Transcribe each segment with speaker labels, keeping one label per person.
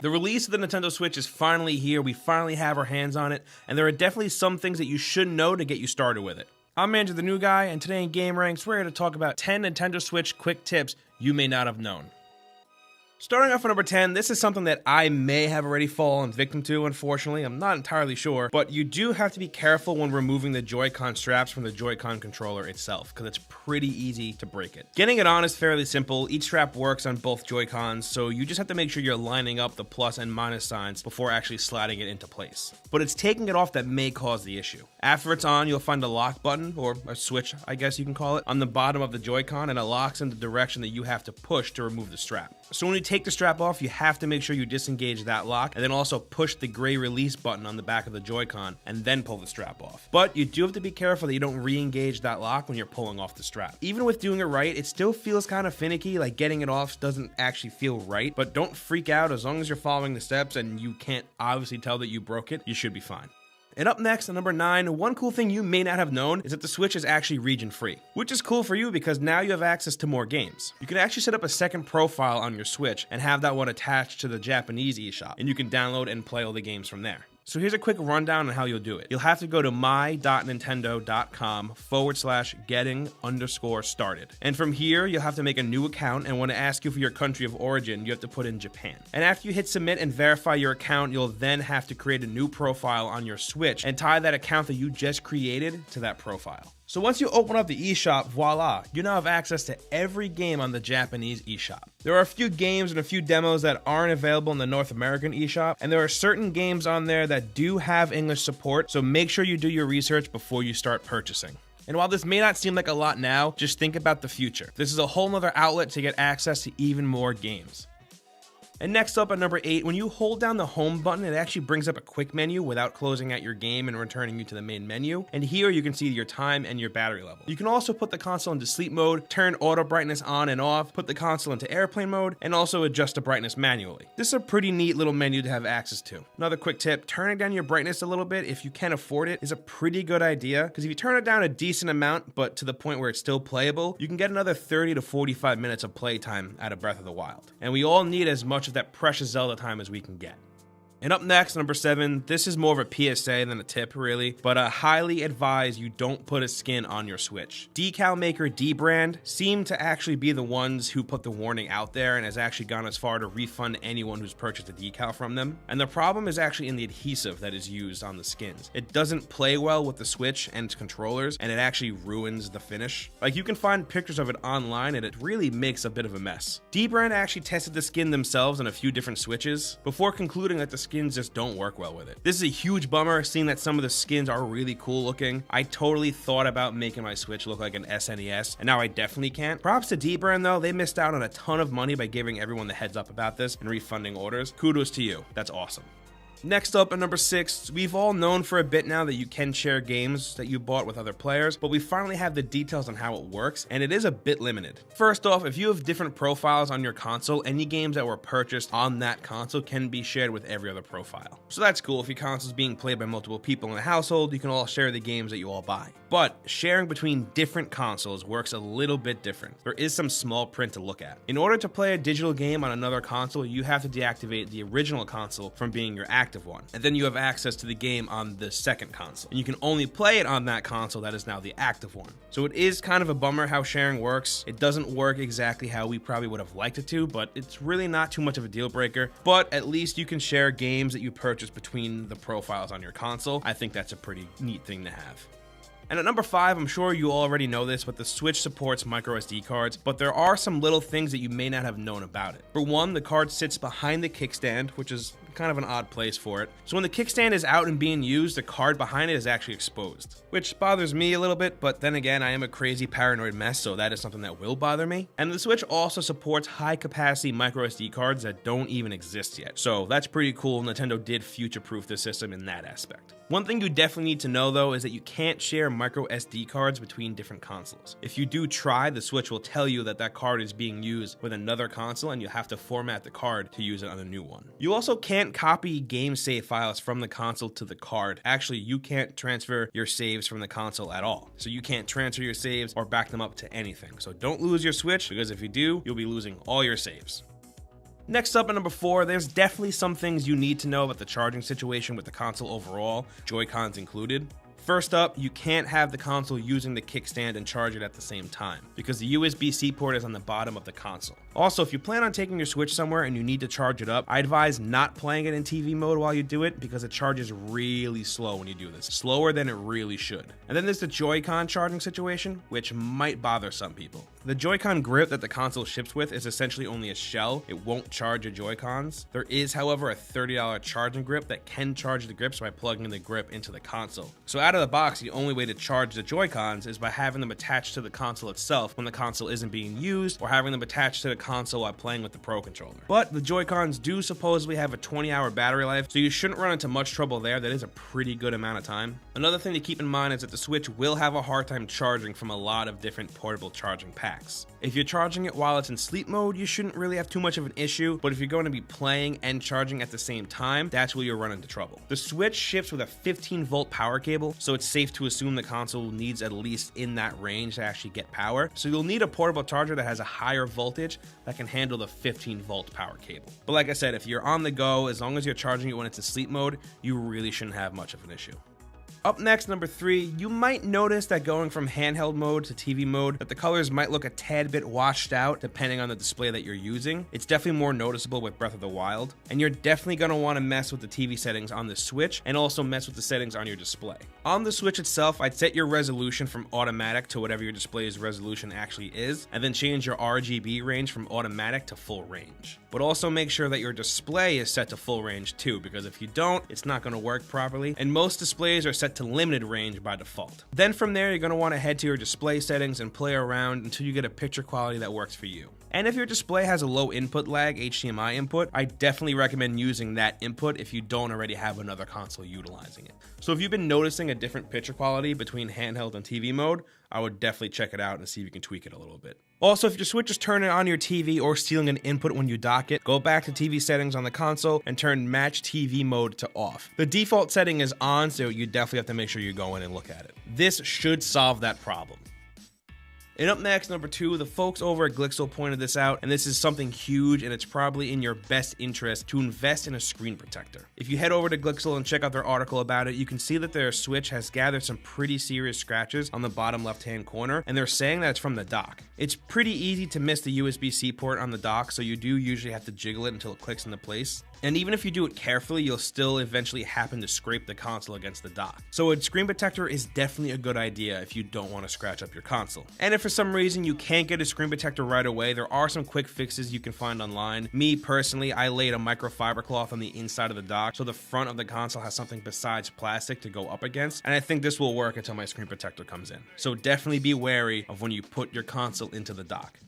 Speaker 1: The release of the Nintendo Switch is finally here, we finally have our hands on it, and there are definitely some things that you should know to get you started with it. I'm Andrew the New Guy, and today in Game Ranks, we're here to talk about 10 Nintendo Switch quick tips you may not have known. Starting off at number 10, this is something that I may have already fallen victim to, unfortunately. I'm not entirely sure, but you do have to be careful when removing the Joy-Con straps from the Joy-Con controller itself, because it's pretty easy to break it. Getting it on is fairly simple. Each strap works on both Joy-Cons, so you just have to make sure you're lining up the plus and minus signs before actually sliding it into place. But it's taking it off that may cause the issue. After it's on, you'll find a lock button, or a switch, I guess you can call it, on the bottom of the Joy-Con, and it locks in the direction that you have to push to remove the strap. So when you take the strap off, you have to make sure you disengage that lock, and then also push the gray release button on the back of the Joy-Con, and then pull the strap off. But you do have to be careful that you don't re-engage that lock when you're pulling off the strap. Even with doing it right, it still feels kind of finicky, like getting it off doesn't actually feel right, but don't freak out. As long as you're following the steps and you can't obviously tell that you broke it, you should be fine. And up next, at number 9, one cool thing you may not have known is that the Switch is actually region-free, which is cool for you because now you have access to more games. You can actually set up a second profile on your Switch and have that one attached to the Japanese eShop, and you can download and play all the games from there. So here's a quick rundown on how you'll do it. You'll have to go to my.nintendo.com/getting_started. And from here, you'll have to make a new account, and when it asks you for your country of origin, you have to put in Japan. And after you hit submit and verify your account, you'll then have to create a new profile on your Switch and tie that account that you just created to that profile. So once you open up the eShop, voila, you now have access to every game on the Japanese eShop. There are a few games and a few demos that aren't available in the North American eShop, and there are certain games on there that do have English support, so make sure you do your research before you start purchasing. And while this may not seem like a lot now, just think about the future. This is a whole nother outlet to get access to even more games. And next up at number 8, when you hold down the home button, it actually brings up a quick menu without closing out your game and returning you to the main menu. And here you can see your time and your battery level. You can also put the console into sleep mode, turn auto brightness on and off, put the console into airplane mode, and also adjust the brightness manually. This is a pretty neat little menu to have access to. Another quick tip, turning down your brightness a little bit if you can afford it is a pretty good idea, because if you turn it down a decent amount, but to the point where it's still playable, you can get another 30 to 45 minutes of playtime out of Breath of the Wild. And we all need as much of that precious Zelda time as we can get. And up next, number 7, this is more of a PSA than a tip really, but I highly advise you don't put a skin on your Switch. Decal maker Dbrand seem to actually be the ones who put the warning out there and has actually gone as far to refund anyone who's purchased a decal from them. And the problem is actually in the adhesive that is used on the skins. It doesn't play well with the Switch and its controllers, and it actually ruins the finish. Like, you can find pictures of it online and it really makes a bit of a mess. Dbrand actually tested the skin themselves on a few different Switches before concluding that the skins just don't work well with it. This is a huge bummer, seeing that some of the skins are really cool looking. I totally thought about making my Switch look like an SNES, and now I definitely can't. Props to Dbrand though, they missed out on a ton of money by giving everyone the heads up about this and refunding orders. Kudos to you, that's awesome. Next up at number 6, we've all known for a bit now that you can share games that you bought with other players, but we finally have the details on how it works, and it is a bit limited. First off, if you have different profiles on your console, any games that were purchased on that console can be shared with every other profile. So that's cool. If your console is being played by multiple people in the household, you can all share the games that you all buy. But sharing between different consoles works a little bit different. There is some small print to look at. In order to play a digital game on another console, you have to deactivate the original console from being your active one, and then you have access to the game on the second console, and you can only play it on that console that is now the active one. So it is kind of a bummer how sharing works. It doesn't work exactly how we probably would have liked it to, but it's really not too much of a deal breaker. But at least you can share games that you purchase between the profiles on your console. I think that's a pretty neat thing to have. And at number 5, I'm sure you already know this, but the Switch supports microSD cards, but there are some little things that you may not have known about it. For one, the card sits behind the kickstand, which is kind of an odd place for it. So when the kickstand is out and being used, the card behind it is actually exposed, which bothers me a little bit, but then again, I am a crazy paranoid mess, so that is something that will bother me. And the Switch also supports high capacity micro SD cards that don't even exist yet. So that's pretty cool. Nintendo did future-proof the system in that aspect. One thing you definitely need to know though is that you can't share micro SD cards between different consoles. If you do try, the Switch will tell you that that card is being used with another console and you have to format the card to use it on a new one. You also can't copy game save files from the console to the card. Actually, you can't transfer your saves from the console at all. So you can't transfer your saves or back them up to anything. So don't lose your Switch, because if you do, you'll be losing all your saves. Next up at number 4, there's definitely some things you need to know about the charging situation with the console overall, Joy-Cons included. First up, you can't have the console using the kickstand and charge it at the same time, because the USB-C port is on the bottom of the console. Also, if you plan on taking your Switch somewhere and you need to charge it up, I advise not playing it in TV mode while you do it, because it charges really slow when you do this, slower than it really should. And then there's the Joy-Con charging situation, which might bother some people. The Joy-Con grip that the console ships with is essentially only a shell. It won't charge your Joy-Cons. There is, however, a $30 charging grip that can charge the grips by plugging the grip into the console. So out of the box, the only way to charge the Joy-Cons is by having them attached to the console itself when the console isn't being used, or having them attached to the console while playing with the Pro Controller. But the Joy-Cons do supposedly have a 20-hour battery life, so you shouldn't run into much trouble there. That is a pretty good amount of time. Another thing to keep in mind is that the Switch will have a hard time charging from a lot of different portable charging packs. If you're charging it while it's in sleep mode, you shouldn't really have too much of an issue, but if you're going to be playing and charging at the same time, that's where you'll run into trouble. The Switch ships with a 15-volt power cable, so it's safe to assume the console needs at least in that range to actually get power, so you'll need a portable charger that has a higher voltage that can handle the 15-volt power cable. But like I said, if you're on the go, as long as you're charging it when it's in sleep mode, you really shouldn't have much of an issue. Up next, number 3, you might notice that going from handheld mode to TV mode, that the colors might look a tad bit washed out depending on the display that you're using. It's definitely more noticeable with Breath of the Wild, and you're definitely going to want to mess with the TV settings on the Switch and also mess with the settings on your display. On the Switch itself, I'd set your resolution from automatic to whatever your display's resolution actually is, and then change your RGB range from automatic to full range. But also make sure that your display is set to full range too, because if you don't, it's not going to work properly, and most displays are set to limited range by default. Then from there, you're going to want to head to your display settings and play around until you get a picture quality that works for you. And if your display has a low input lag HDMI input, I definitely recommend using that input if you don't already have another console utilizing it. So if you've been noticing a different picture quality between handheld and TV mode, I would definitely check it out and see if you can tweak it a little bit. Also, if your Switch is turning on your TV or stealing an input when you dock it, go back to TV settings on the console and turn Match TV mode to off. The default setting is on, so you definitely have to make sure you go in and look at it. This should solve that problem. And up next, number 2, the folks over at Glixel pointed this out, and this is something huge, and it's probably in your best interest to invest in a screen protector. If you head over to Glixel and check out their article about it, you can see that their Switch has gathered some pretty serious scratches on the bottom left-hand corner, and they're saying that it's from the dock. It's pretty easy to miss the USB-C port on the dock, so you do usually have to jiggle it until it clicks into place. And even if you do it carefully, you'll still eventually happen to scrape the console against the dock. So a screen protector is definitely a good idea if you don't want to scratch up your console. And if for some reason you can't get a screen protector right away, there are some quick fixes you can find online. Me personally, I laid a microfiber cloth on the inside of the dock so the front of the console has something besides plastic to go up against, and I think this will work until my screen protector comes in. So definitely be wary of when you put your console into the dock.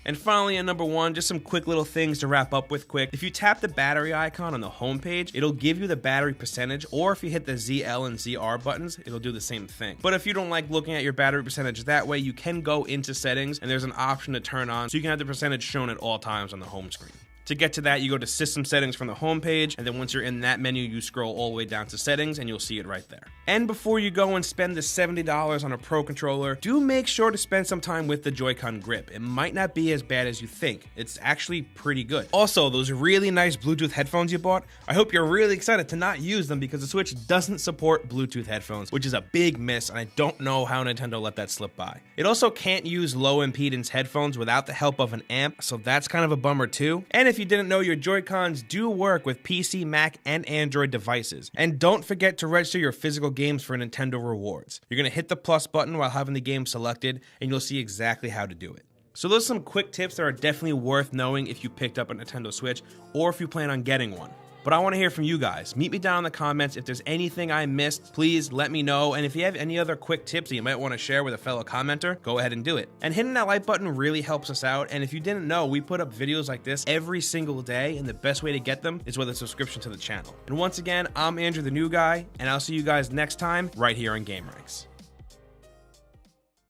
Speaker 1: And finally, at number 1, just some quick little things to wrap up with quick. If you tap the battery icon on the home page, it'll give you the battery percentage, or if you hit the ZL and ZR buttons, it'll do the same thing. But if you don't like looking at your battery percentage that way, you can go into settings, and there's an option to turn on, so you can have the percentage shown at all times on the home screen. To get to that, you go to System Settings from the home page, and then once you're in that menu, you scroll all the way down to Settings, and you'll see it right there. And before you go and spend the $70 on a Pro Controller, do make sure to spend some time with the Joy-Con grip. It might not be as bad as you think. It's actually pretty good. Also, those really nice Bluetooth headphones you bought, I hope you're really excited to not use them because the Switch doesn't support Bluetooth headphones, which is a big miss, and I don't know how Nintendo let that slip by. It also can't use low impedance headphones without the help of an amp, so that's kind of a bummer too. And if you didn't know, your Joy-Cons do work with PC, Mac, and Android devices. And don't forget to register your physical games for Nintendo Rewards. You're going to hit the plus button while having the game selected, and you'll see exactly how to do it. So those are some quick tips that are definitely worth knowing if you picked up a Nintendo Switch or if you plan on getting one. But I want to hear from you guys. Meet me down in the comments. If there's anything I missed, please let me know. And if you have any other quick tips that you might want to share with a fellow commenter, go ahead and do it. And hitting that like button really helps us out. And if you didn't know, we put up videos like this every single day, and the best way to get them is with a subscription to the channel. And once again, I'm Andrew the New Guy, and I'll see you guys next time right here on Game Ranks.